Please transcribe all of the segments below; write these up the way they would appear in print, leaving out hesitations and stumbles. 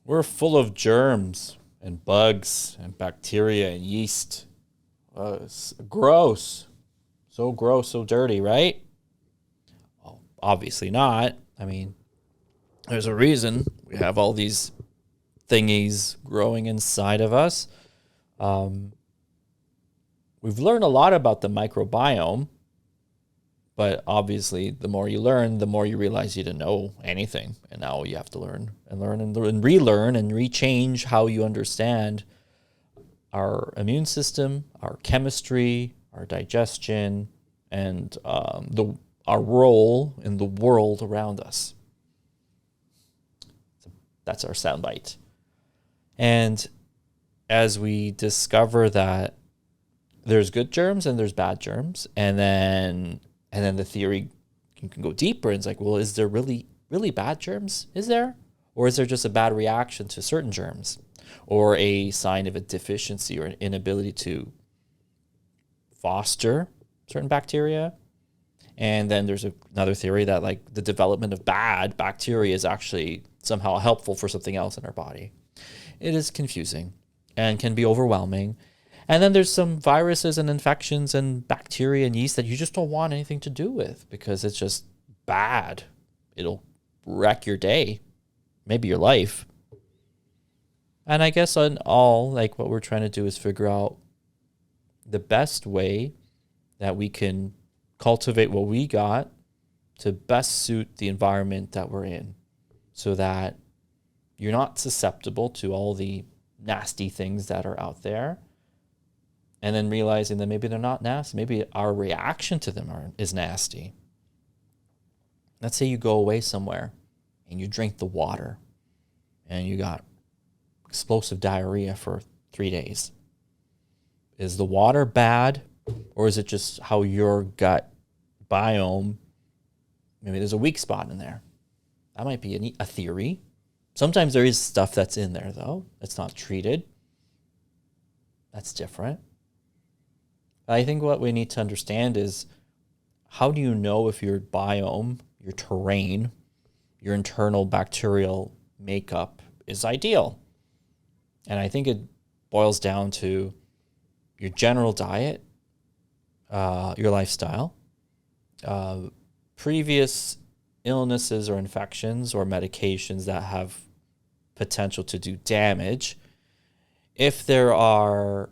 We're full of germs and bugs and bacteria and yeast. It's gross. So gross, so dirty, right? Well, obviously not. I mean, there's a reason we have all these thingies growing inside of us. Um, we've learned a lot about the microbiome, but obviously, the more you learn, the more you realize you didn't know anything. And now you have to learn and relearn and rechange how you understand our immune system, our chemistry, our digestion, and our role in the world around us. So that's our soundbite. And as we discover that there's good germs and there's bad germs, and then the theory can go deeper. And it's like, well, is there really bad germs? Is there, or is there just a bad reaction to certain germs, or a sign of a deficiency or an inability to foster certain bacteria? And then there's another theory that like the development of bad bacteria is actually somehow helpful for something else in our body. It is confusing and can be overwhelming. And then there's some viruses and infections and bacteria and yeast that you just don't want anything to do with because it's just bad. It'll wreck your day, maybe your life. And I guess on all, like what we're trying to do is figure out the best way that we can cultivate what we got to best suit the environment that we're in so that you're not susceptible to all the nasty things that are out there. And then realizing that maybe they're not nasty. Maybe our reaction to them is nasty. Let's say you go away somewhere and you drink the water and you got explosive diarrhea for 3 days. Is the water bad, or is it just how your gut biome, maybe there's a weak spot in there? That might be a theory. Sometimes there is stuff that's in there, though. It's not treated. That's different. I think what we need to understand is, how do you know if your biome, your terrain, your internal bacterial makeup is ideal? And I think it boils down to your general diet, your lifestyle, previous illnesses or infections or medications that have potential to do damage. If there are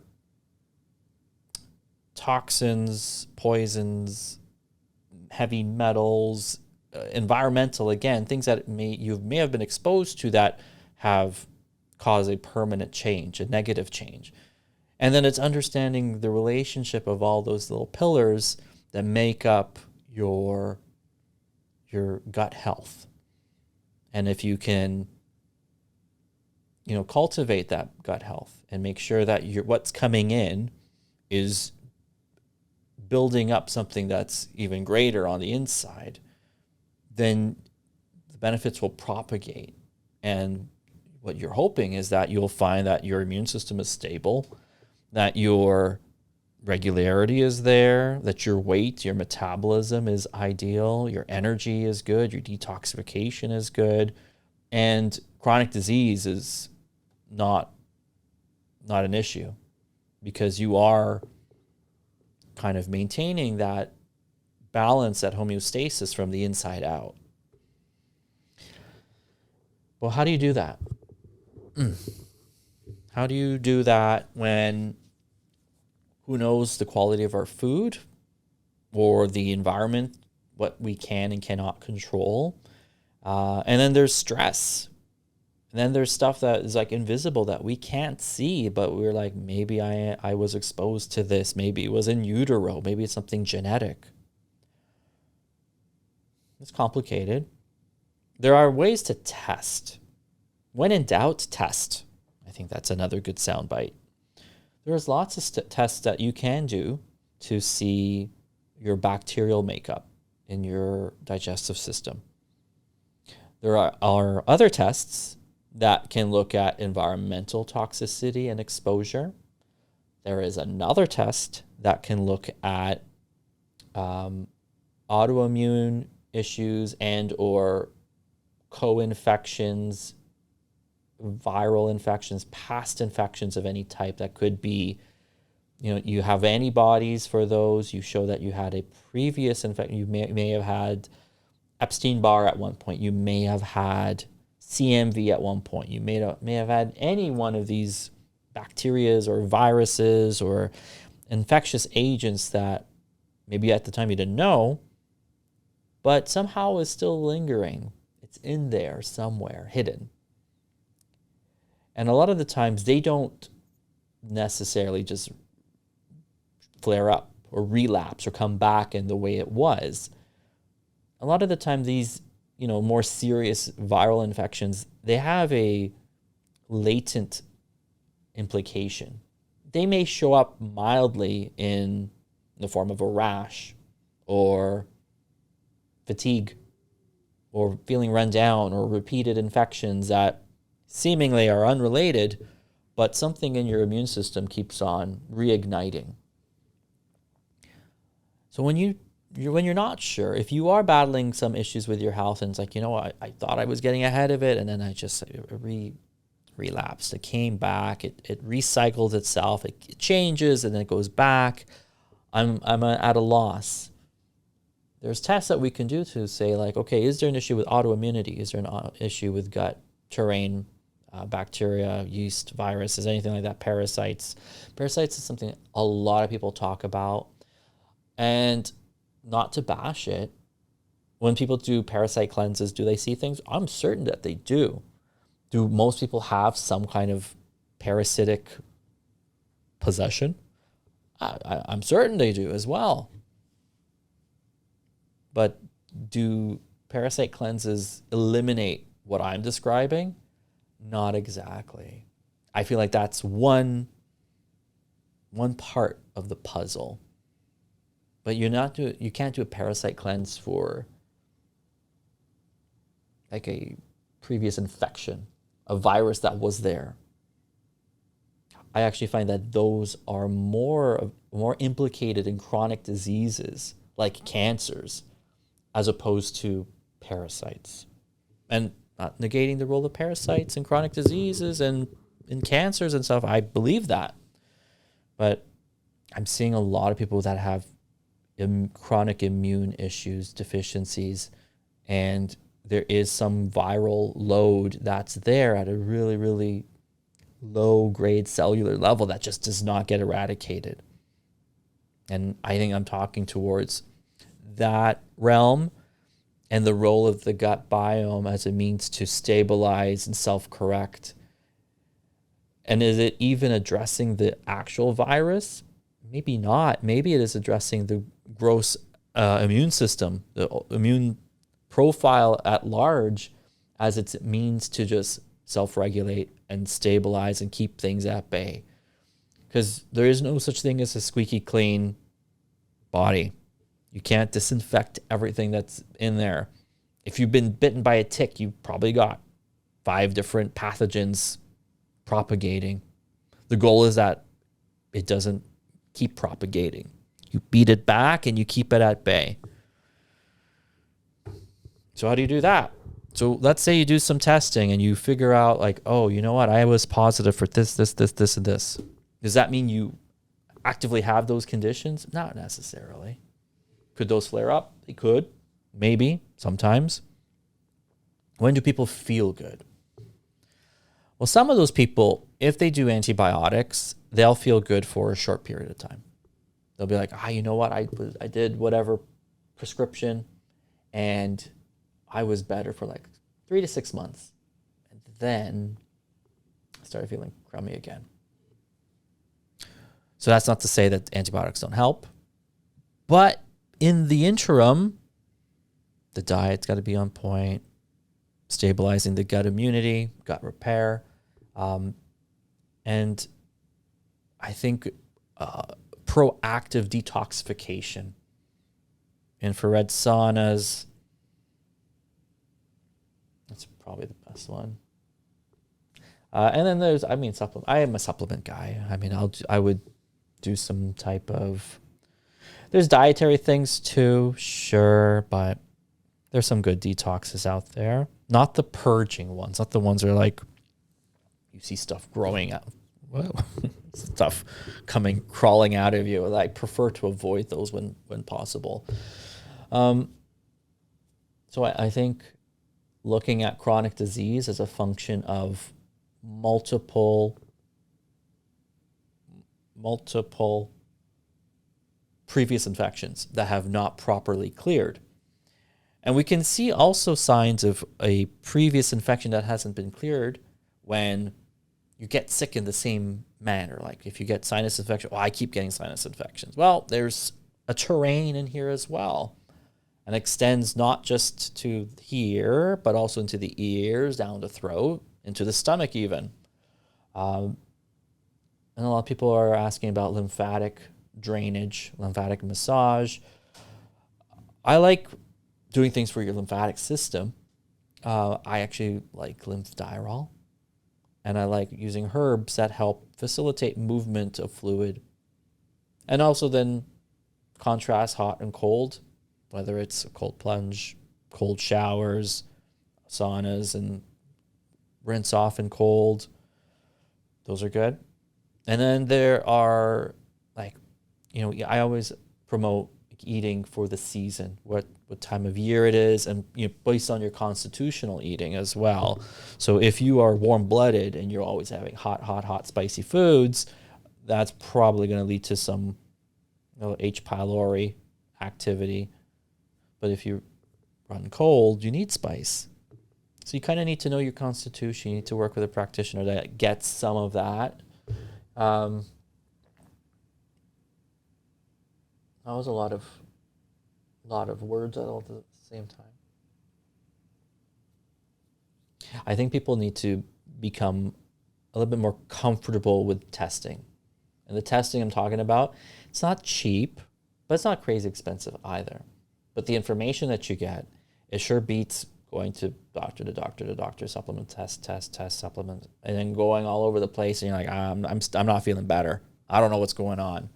toxins, poisons, heavy metals, environmental, again, things that you may have been exposed to that have caused a permanent change, a negative change. And then it's understanding the relationship of all those little pillars that make up your gut health. And if you can, cultivate that gut health and make sure that what's coming in is building up something that's even greater on the inside, then the benefits will propagate. And what you're hoping is that you'll find that your immune system is stable, that your regularity is there, that your weight, your metabolism is ideal, your energy is good, your detoxification is good, and chronic disease is not an issue because you are kind of maintaining that balance, that homeostasis from the inside out. Well, how do you do that? How do you do that when who knows the quality of our food or the environment, what we can and cannot control? And then there's stress. And then there's stuff that is like invisible that we can't see, but we're like, maybe I was exposed to this. Maybe it was in utero. Maybe it's something genetic. It's complicated. There are ways to test. When in doubt, test. I think that's another good soundbite. There's lots of tests that you can do to see your bacterial makeup in your digestive system. There are other tests that can look at environmental toxicity and exposure. There is another test that can look at autoimmune issues and or co-infections viral infections, past infections of any type that could be, you have antibodies for those. You show that you had a previous infection. You may have had Epstein-Barr at one point. You may have had CMV at one point. You may have had any one of these bacterias or viruses or infectious agents that maybe at the time you didn't know, but somehow is still lingering. It's in there somewhere, hidden. And a lot of the times they don't necessarily just flare up or relapse or come back in the way it was. A lot of the time these, more serious viral infections, they have a latent implication. They may show up mildly in the form of a rash or fatigue or feeling run down or repeated infections that seemingly are unrelated, but something in your immune system keeps on reigniting. So when you're not sure, if you are battling some issues with your health and it's like, I thought I was getting ahead of it and then I just relapsed. It came back. It recycles itself. It changes and then it goes back. I'm at a loss. There's tests that we can do to say like, okay, is there an issue with autoimmunity? Is there an issue with gut terrain, bacteria, yeast, viruses, anything like that? Parasites. Parasites is something a lot of people talk about. And not to bash it, when people do parasite cleanses, do they see things? I'm certain that they do. Do most people have some kind of parasitic possession? I'm certain they do as well. But do parasite cleanses eliminate what I'm describing? Not exactly. I feel like that's one part of the puzzle. But you can't do a parasite cleanse for like a previous infection, a virus that was there. I actually find that those are more implicated in chronic diseases like cancers as opposed to parasites. And not negating the role of parasites in chronic diseases and in cancers and stuff. I believe that. But I'm seeing a lot of people that have chronic immune issues, deficiencies, and there is some viral load that's there at a really, really low grade cellular level that just does not get eradicated. And I think I'm talking towards that realm and the role of the gut biome as a means to stabilize and self-correct. And is it even addressing the actual virus? Maybe not. Maybe it is addressing the gross immune system, the immune profile at large, as its means to just self-regulate and stabilize and keep things at bay. Because there is no such thing as a squeaky clean body. You can't disinfect everything that's in there. If you've been bitten by a tick, you've probably got 5 different pathogens propagating. The goal is that it doesn't keep propagating. You beat it back and you keep it at bay. So how do you do that? So let's say you do some testing and you figure out like, oh, you know what? I was positive for this, and this. Does that mean you actively have those conditions? Not necessarily. Could those flare up? They could. Maybe. Sometimes. When do people feel good? Well, some of those people, if they do antibiotics, they'll feel good for a short period of time. They'll be like, you know what? I did whatever prescription and I was better for like 3 to 6 months. And then I started feeling crummy again. So that's not to say that antibiotics don't help. But in the interim, the diet's got to be on point, stabilizing the gut immunity, gut repair. And I think proactive detoxification, infrared saunas, that's probably the best one. And then there's, supplement. I am a supplement guy. I would do some type of, there's dietary things too, sure, but there's some good detoxes out there. Not the purging ones, not the ones that are like you see stuff growing out, stuff crawling out of you. I prefer to avoid those when possible. So I think looking at chronic disease as a function of multiple previous infections that have not properly cleared. And we can see also signs of a previous infection that hasn't been cleared when you get sick in the same manner. Like if you get sinus infection, I keep getting sinus infections. Well, there's a terrain in here as well, and extends not just to here, but also into the ears, down the throat, into the stomach even. And a lot of people are asking about lymphatic drainage, lymphatic massage. I like doing things for your lymphatic system. I actually like Lymph-Diarol, and I like using herbs that help facilitate movement of fluid, and also then contrast hot and cold, whether it's a cold plunge, cold showers, saunas, and rinse off in cold. Those are good. And then there are, like, I always promote eating for the season, what time of year it is, and based on your constitutional eating as well. So if you are warm-blooded and you're always having hot, spicy foods, that's probably going to lead to some H. pylori activity. But if you run cold, you need spice. So you kind of need to know your constitution. You need to work with a practitioner that gets some of that. That was a lot of words all at the same time. I think people need to become a little bit more comfortable with testing. And the testing I'm talking about, it's not cheap, but it's not crazy expensive either. But the information that you get, it sure beats going to doctor to doctor, supplement test, supplement, and then going all over the place, and you're like, I'm not feeling better. I don't know what's going on.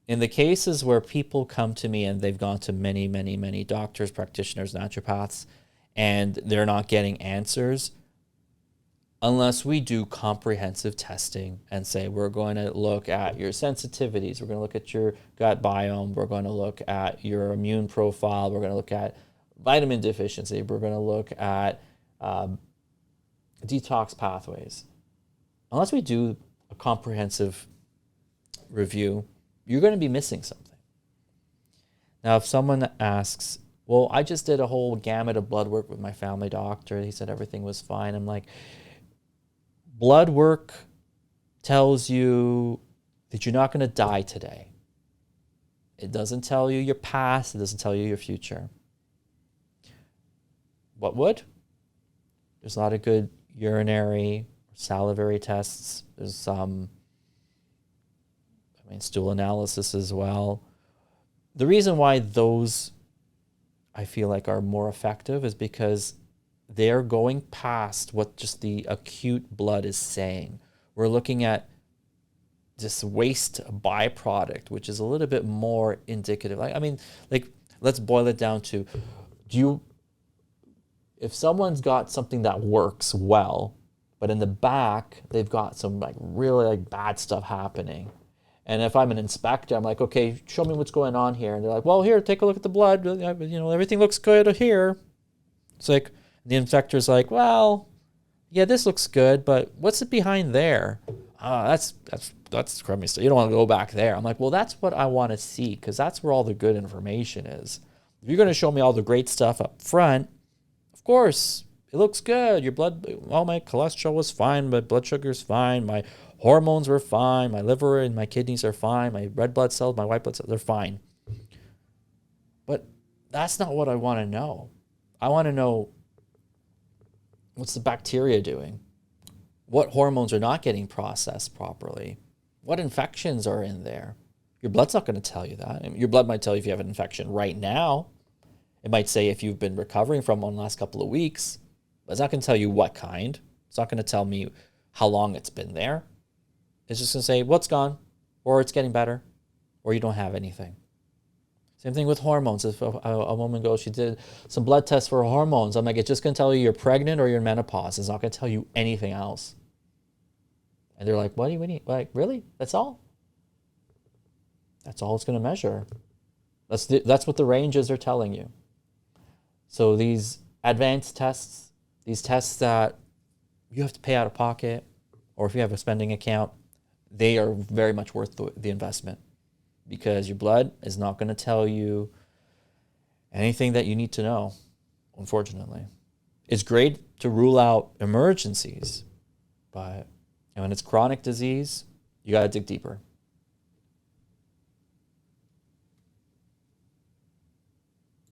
In the cases where people come to me and they've gone to many doctors, practitioners, naturopaths, and they're not getting answers, unless we do comprehensive testing and say, we're going to look at your sensitivities, we're going to look at your gut biome, we're going to look at your immune profile, we're going to look at vitamin deficiency, we're going to look at detox pathways. Unless we do a comprehensive review, you're going to be missing something. Now, if someone asks, well, I just did a whole gamut of blood work with my family doctor, he said everything was fine. I'm like, blood work tells you that you're not going to die today. It doesn't tell you your past. It doesn't tell you your future. What would? There's a lot of good urinary, salivary tests. There's some, stool analysis as well. The reason why those, I feel like, are more effective is because they're going past what just the acute blood is saying. We're looking at this waste byproduct, which is a little bit more indicative. Let's boil it down to, if someone's got something that works well, but in the back, they've got some really bad stuff happening. And if I'm an inspector, I'm like, okay, show me what's going on here. And they're like, well, here, take a look at the blood. Everything looks good here. It's like, the inspector's like, well, yeah, this looks good, but what's it behind there? That's crummy stuff. You don't want to go back there. I'm like, well, that's what I want to see, because that's where all the good information is. If you're going to show me all the great stuff up front, of course, it looks good. Your blood, my cholesterol was fine, my blood sugar's fine, my hormones were fine, my liver and my kidneys are fine, my red blood cells, my white blood cells, they're fine. But that's not what I want to know. I want to know, what's the bacteria doing? What hormones are not getting processed properly? What infections are in there? Your blood's not going to tell you that. Your blood might tell you if you have an infection right now. It might say if you've been recovering from one the last couple of weeks, but it's not going to tell you what kind. It's not going to tell me how long it's been there. It's just going to say, well, it's gone, or it's getting better, or you don't have anything. Same thing with hormones. If a woman goes, she did some blood tests for hormones, I'm like, it's just going to tell you you're pregnant or you're in menopause. It's not going to tell you anything else. And they're like, what do you need? Like, really? That's all? That's all it's going to measure. That's what the ranges are telling you. So these advanced tests, these tests that you have to pay out of pocket, or if you have a spending account, they are very much worth the investment, because your blood is not going to tell you anything that you need to know, unfortunately. It's great to rule out emergencies, but when it's chronic disease, you got to dig deeper.